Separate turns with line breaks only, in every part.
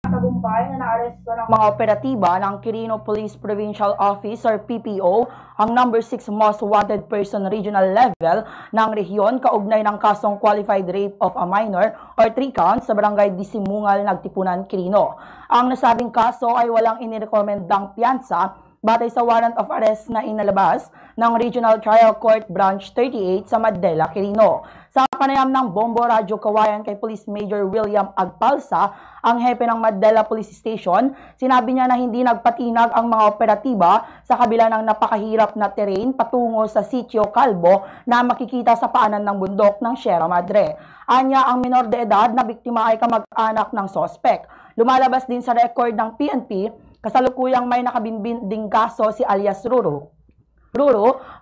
Tagumpay na naaresto ng mga operatiba ng Quirino Police Provincial Office or PPO ang number 6 most wanted person regional level ng rehiyon kaugnay ng kasong qualified rape of a minor or 3 counts sa barangay Disimungal, Nagtipunan, Quirino. Ang nasabing kaso ay walang inirekomendang piyansa batay sa warrant of arrest na inalabas ng Regional Trial Court Branch 38 sa Madela, Quirino. Sa panayam ng Bombo Radyo Kawayan kay Police Major William Agpalsa, ang hepe ng Madela Police Station, sinabi niya na hindi nagpatinag ang mga operatiba sa kabila ng napakahirap na terrain patungo sa Sitio Calvo na makikita sa paanan ng bundok ng Sierra Madre. Anya, ang minor de edad na biktima ay kamag-anak ng sospek. Lumalabas din sa record ng PNP, kasalukuyang may nakabinbin ding kaso si alias Ruro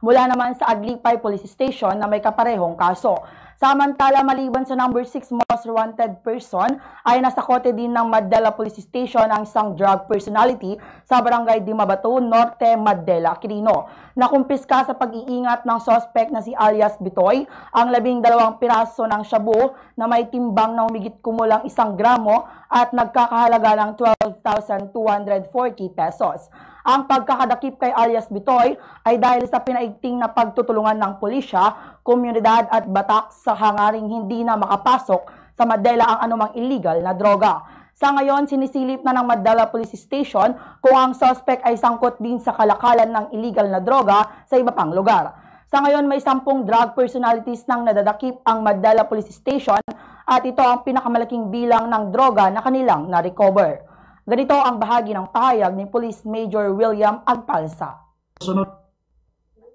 mula naman sa Aglipay Police Station na may kaparehong kaso. Samantala, maliban sa number 6 most wanted person, ay nasa kote din ng Madela Police Station ang isang drug personality sa barangay Dimabato Norte, Madela, Quirino. Nakumpiska sa pag-iingat ng suspect na si alias Bitoy ang 12 piraso ng shabu na may timbang na humigit kumulang 1 gramo at nagkakahalaga ng 12,240 pesos. Ang pagkakadakip kay alias Bitoy ay dahil sa pinaigting na pagtutulungan ng pulisya, komunidad at batak sa hangaring hindi na makapasok sa Madela ang anumang illegal na droga. Sa ngayon, sinisilip na ng Madela Police Station kung ang suspect ay sangkot din sa kalakalan ng illegal na droga sa iba pang lugar. Sa ngayon, may 10 drug personalities nang nadadakip ang Madela Police Station at ito ang pinakamalaking bilang ng droga na kanilang na-recover. Ganito ang bahagi ng pahayag ni Police Major William Agpalsa.
Sunod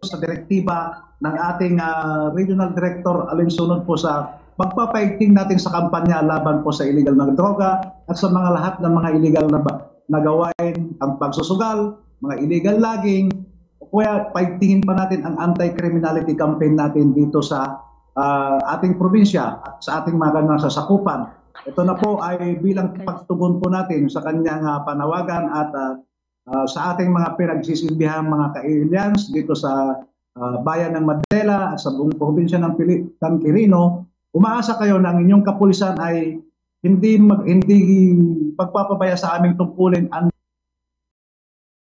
sa direktiba ng ating Regional Director, alinsunod po sa pagpapaigting natin sa kampanya laban po sa illegal na droga at sa mga lahat ng mga illegal na gawain, ang pagsusugal, mga illegal logging, o kaya paigtingin pa natin ang anti-criminality campaign natin dito sa ating probinsya at sa ating mga nasasakupan. Ito na po ay bilang pagtugon po natin sa kanyang panawagan at sa ating mga pinagsisilbihang mga ka-aliens dito sa bayan ng Madela at sa buong probinsya ng Quirino. Umaasa kayo na ang inyong kapulisan ay hindi magpapabaya sa aming tungkulin